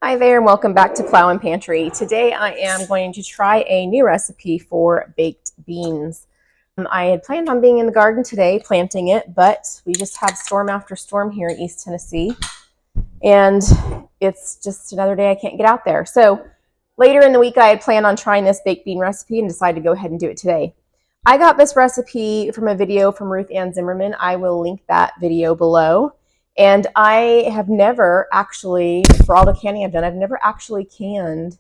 Hi there and welcome back to Plow and Pantry. Today I am going to try a new recipe for baked beans. I had planned on being in the garden today planting it, but we just have storm after storm here in East Tennessee and it's just another day I can't get out there. So later in the week I had planned on trying this baked bean recipe and decided to go ahead and do it today. I got this recipe from a video from Ruth and Zimmerman. I will link that video below. And I have never actually, for all the canning I've done, I've never actually canned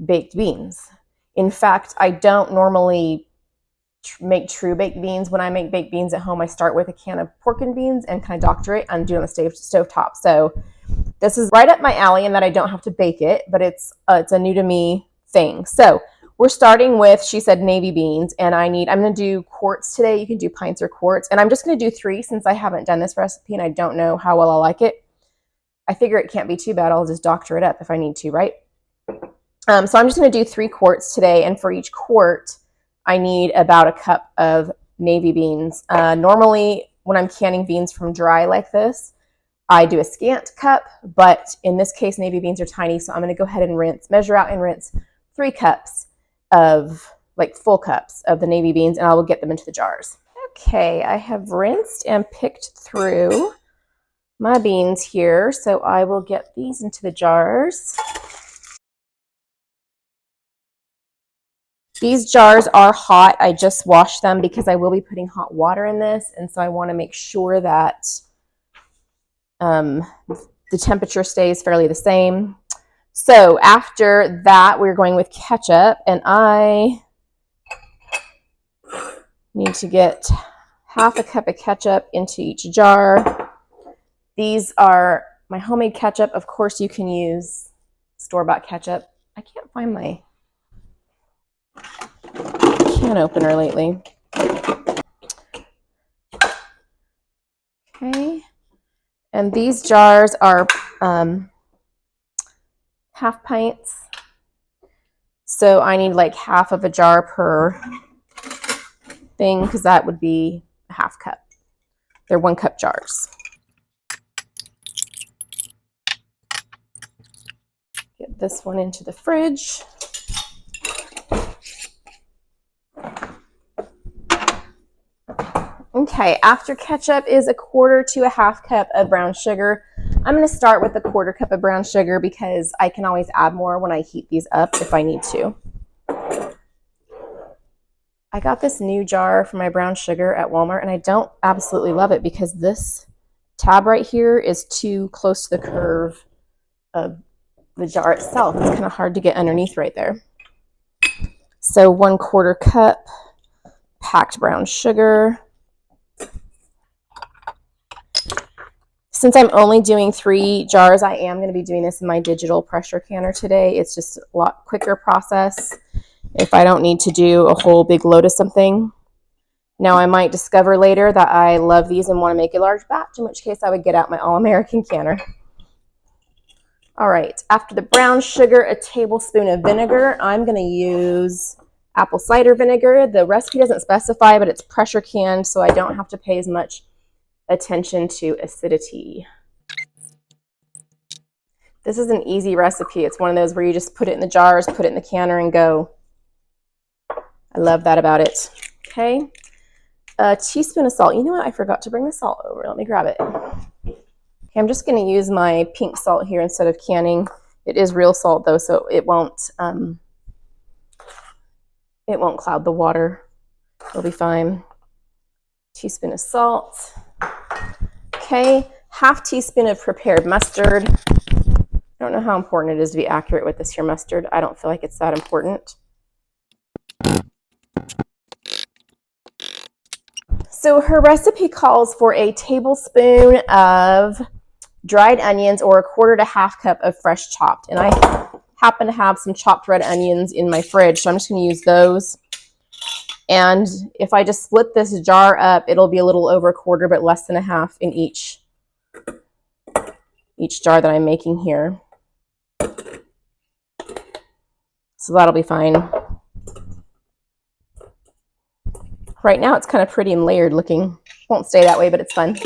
baked beans. In fact, I don't normally make true baked beans. When I make baked beans at home, I start with a can of pork and beans and kind of doctor it and do it on the stove top. So this is right up my alley in that I don't have to bake it, but it's a new to me thing. So we're starting with, she said, navy beans, and I'm going to do quarts today. You can do pints or quarts, and I'm just going to do 3 since I haven't done this recipe and I don't know how well I'll like it. I figure it can't be too bad. I'll just doctor it up if I need to, right? So I'm just going to do 3 quarts today, and for each quart, I need about a cup of navy beans. Normally, when I'm canning beans from dry like this, I do a scant cup, but in this case, navy beans are tiny, so I'm going to go ahead and measure out and rinse 3 cups of, like, full cups of the navy beans, and I will get them into the jars. Okay, I have rinsed and picked through my beans here, so I will get these into the jars. These jars are hot. I just washed them because I will be putting hot water in this, and so I want to make sure that the temperature stays fairly the same. So after that, we're going with ketchup, and I need to get half a cup of ketchup into each jar. These are my homemade ketchup. Of course, you can use store-bought ketchup. I can't find my can opener lately. Okay, and these jars are half pints, so I need like half of a jar per thing because that would be a half cup. They're 1 cup jars. Get this one into the fridge. Okay, after ketchup is 1/4 to a half cup of brown sugar. I'm going to start with a 1/4 cup of brown sugar because I can always add more when I heat these up if I need to. I got this new jar for my brown sugar at Walmart, and I don't absolutely love it because this tab right here is too close to the curve of the jar itself. It's kind of hard to get underneath right there. So 1/4 cup packed brown sugar. Since I'm only doing 3 jars, I am going to be doing this in my digital pressure canner today. It's just a lot quicker process if I don't need to do a whole big load of something. Now, I might discover later that I love these and want to make a large batch, in which case I would get out my All-American canner. All right, after the brown sugar, a tablespoon of vinegar. I'm going to use apple cider vinegar. The recipe doesn't specify, but it's pressure canned, so I don't have to pay as much attention to acidity. This is an easy recipe. It's one of those where you just put it in the jars, put it in the canner, and go. I love that about it. Okay, a teaspoon of salt. You know what? I forgot to bring the salt over. Let me grab it. Okay, I'm just going to use my pink salt here instead of canning. It is real salt though, so it won't cloud the water. It'll be fine. Teaspoon of salt. Okay, half teaspoon of prepared mustard. I don't know how important it is to be accurate with this here mustard. I don't feel like it's that important. So her recipe calls for a tablespoon of dried onions or 1/4 to half cup of fresh chopped. And I happen to have some chopped red onions in my fridge, so I'm just going to use those. And if I just split this jar up, it'll be a little over 1/4, but less than a half in each jar that I'm making here. So that'll be fine. Right now it's kind of pretty and layered looking. Won't stay that way, but it's fun.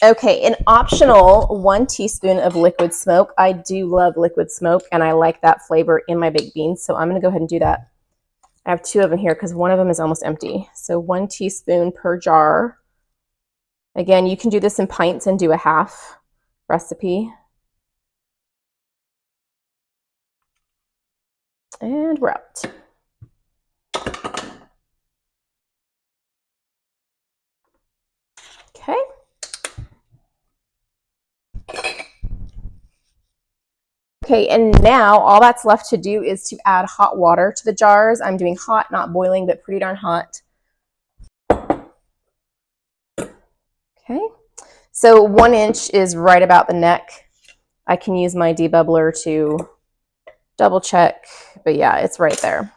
Okay, an optional 1 teaspoon of liquid smoke. I do love liquid smoke, and I like that flavor in my baked beans, so I'm going to go ahead and do that. I have 2 of them here because one of them is almost empty. So 1 teaspoon per jar. Again, you can do this in pints and do a half recipe. And we're out. Okay. Okay, and now all that's left to do is to add hot water to the jars. I'm doing hot, not boiling, but pretty darn hot. Okay, so 1 inch is right about the neck. I can use my debubbler to double check, but yeah, it's right there.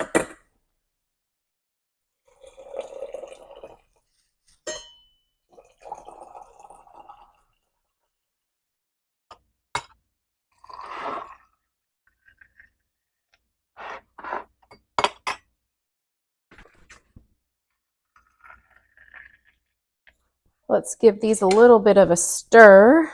Let's give these a little bit of a stir.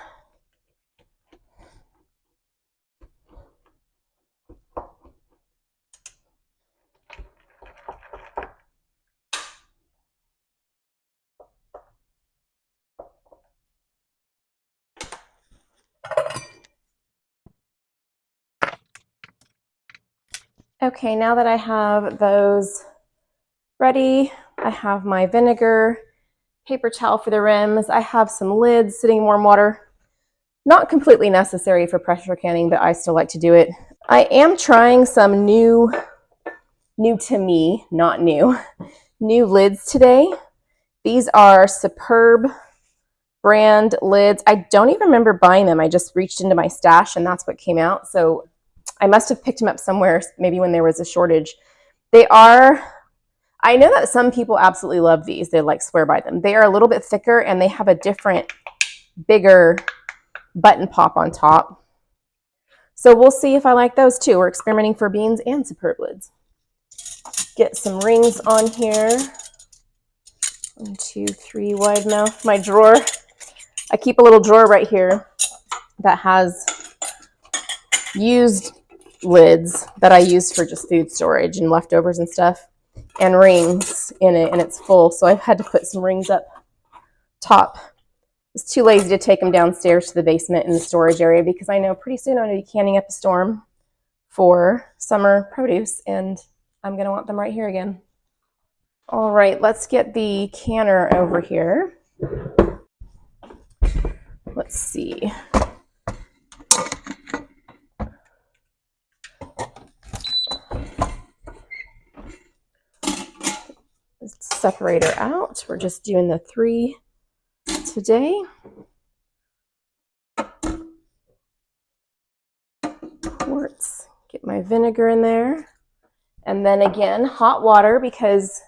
Okay, now that I have those ready, I have my vinegar, paper towel for the rims. I have some lids sitting in warm water. Not completely necessary for pressure canning, but I still like to do it. I am trying some new to me, not new lids today. These are Superb brand lids. I don't even remember buying them. I just reached into my stash and that's what came out. So I must have picked them up somewhere, maybe when there was a shortage. They are, I know that some people absolutely love these. They like swear by them. They are a little bit thicker and they have a different, bigger button pop on top. So we'll see if I like those too. We're experimenting for beans and Superb lids. Get some rings on here. 1, 2, 3, wide mouth. My drawer, I keep a little drawer right here that has used lids that I use for just food storage and leftovers and stuff, and rings in it, and it's full. So I've had to put some rings up top. It's too lazy to take them downstairs to the basement in the storage area because I know pretty soon I'm going to be canning up a storm for summer produce, and I'm going to want them right here again. All right, let's get the canner over here. Let's see. Let's separate her out. We're just doing the 3 today. Quarts. Get my vinegar in there. And then again, hot water, because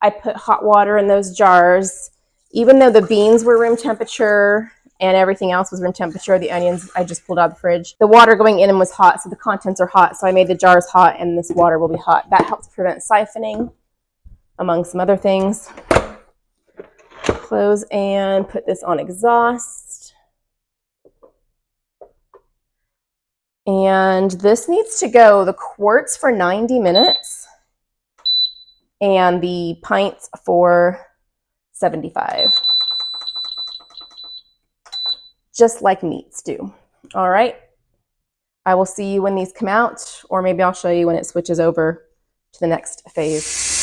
I put hot water in those jars. Even though the beans were room temperature and everything else was room temperature, the onions I just pulled out of the fridge. The water going in them was hot, so the contents are hot. So I made the jars hot and this water will be hot. That helps prevent siphoning, among some other things. Close and put this on exhaust. And this needs to go, the quarts for 90 minutes and the pints for 75. Just like meats do. All right. I will see you when these come out, or maybe I'll show you when it switches over to the next phase.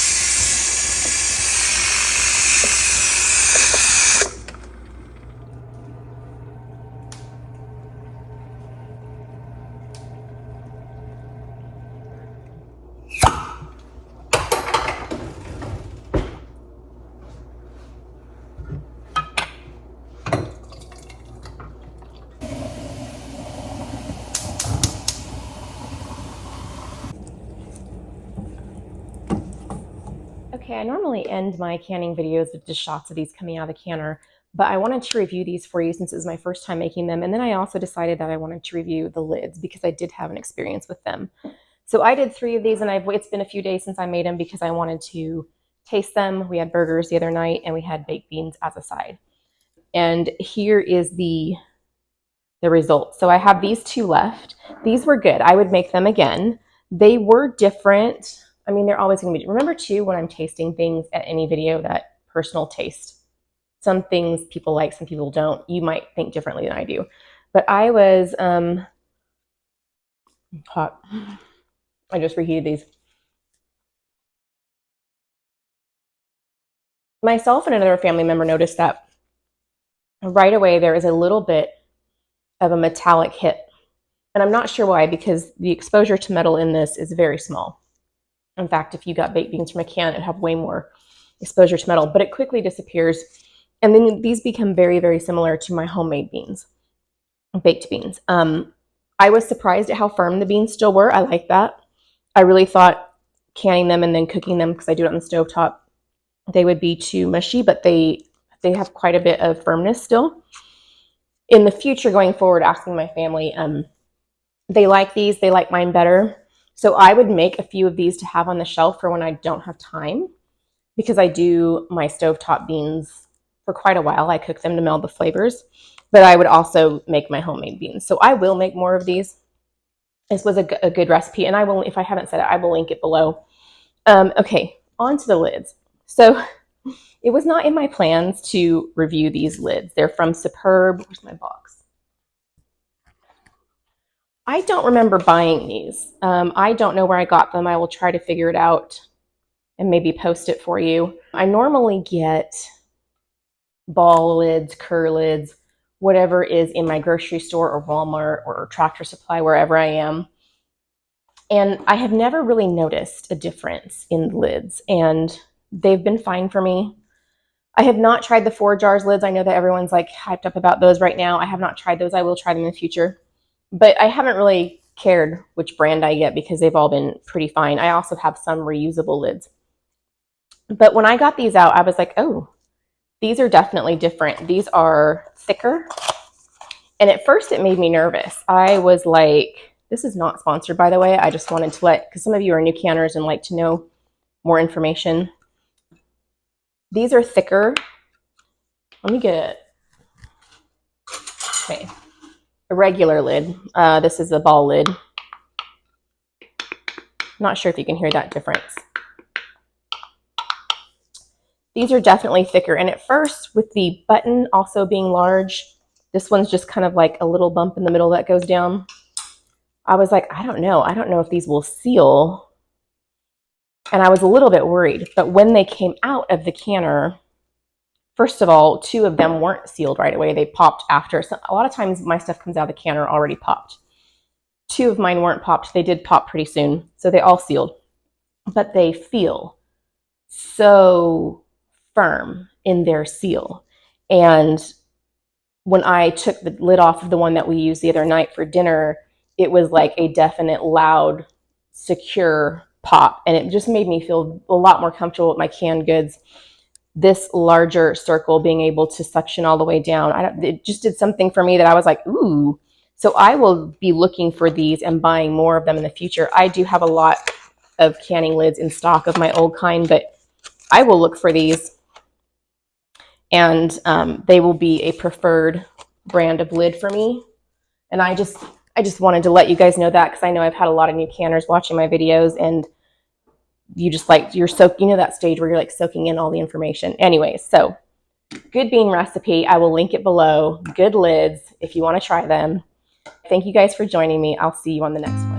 Okay, I normally end my canning videos with just shots of these coming out of the canner, but I wanted to review these for you since it was my first time making them. And then I also decided that I wanted to review the lids because I did have an experience with them. So I did 3 of these, and it's been a few days since I made them because I wanted to taste them. We had burgers the other night and we had baked beans as a side. And here is the result. So I have these 2 left. These were good. I would make them again. They were different. I mean, they're always going to be. Remember too, when I'm tasting things at any video, that personal taste. Some things people like, some people don't. You might think differently than I do. But I was hot. I just reheated these. Myself and another family member noticed that right away there is a little bit of a metallic hit. And I'm not sure why, because the exposure to metal in this is very small. In fact, if you got baked beans from a can, it'd have way more exposure to metal, but it quickly disappears. And then these become very, very similar to my homemade beans, baked beans. I was surprised at how firm the beans still were. I like that. I really thought canning them and then cooking them, because I do it on the stovetop, they would be too mushy, but they have quite a bit of firmness still. In the future, going forward, asking my family, they like these, they like mine better. So I would make a few of these to have on the shelf for when I don't have time, because I do my stovetop beans for quite a while. I cook them to meld the flavors, but I would also make my homemade beans. So I will make more of these. This was a good recipe, and I will, if I haven't said it, I will link it below. Okay, on to the lids. So it was not in my plans to review these lids. They're from Superb. Where's my box? I don't remember buying these. I don't know where I got them. I will try to figure it out and maybe post it for you. I normally get ball lids, Kerr lids, whatever is in my grocery store or Walmart or Tractor Supply, wherever I am. And I have never really noticed a difference in lids, and they've been fine for me. I have not tried the 4 jars lids. I know that everyone's like hyped up about those right now. I have not tried those. I will try them in the future. But I haven't really cared which brand I get, because they've all been pretty fine. I also have some reusable lids. But when I got these out, I was like, oh, these are definitely different. These are thicker. And at first it made me nervous. I was like, this is not sponsored, by the way. I just wanted to because some of you are new canners and like to know more information. These are thicker. Let me get, okay, a regular lid. This is a ball lid. Not sure if you can hear that difference. These are definitely thicker. And at first, with the button also being large, this one's just kind of like a little bump in the middle that goes down. I was like, I don't know. I don't know if these will seal. And I was a little bit worried. But when they came out of the canner, first of all, 2 of them weren't sealed right away. They popped after. So a lot of times my stuff comes out of the canner already popped. 2 of mine weren't popped. They did pop pretty soon. So they all sealed. But they feel so firm in their seal. And when I took the lid off of the one that we used the other night for dinner, it was like a definite loud, secure pop. And it just made me feel a lot more comfortable with my canned goods. This larger circle being able to suction all the way down, it just did something for me that I was like, ooh. So I will be looking for these and buying more of them in the future. I do have a lot of canning lids in stock of my old kind, but I will look for these. And they will be a preferred brand of lid for me. And I just wanted to let you guys know that, because I know I've had a lot of new canners watching my videos, and you just like, you know that stage where you're like soaking in all the information. Anyways, so good bean recipe. I will link it below. Good lids if you want to try them. Thank you guys for joining me. I'll see you on the next one.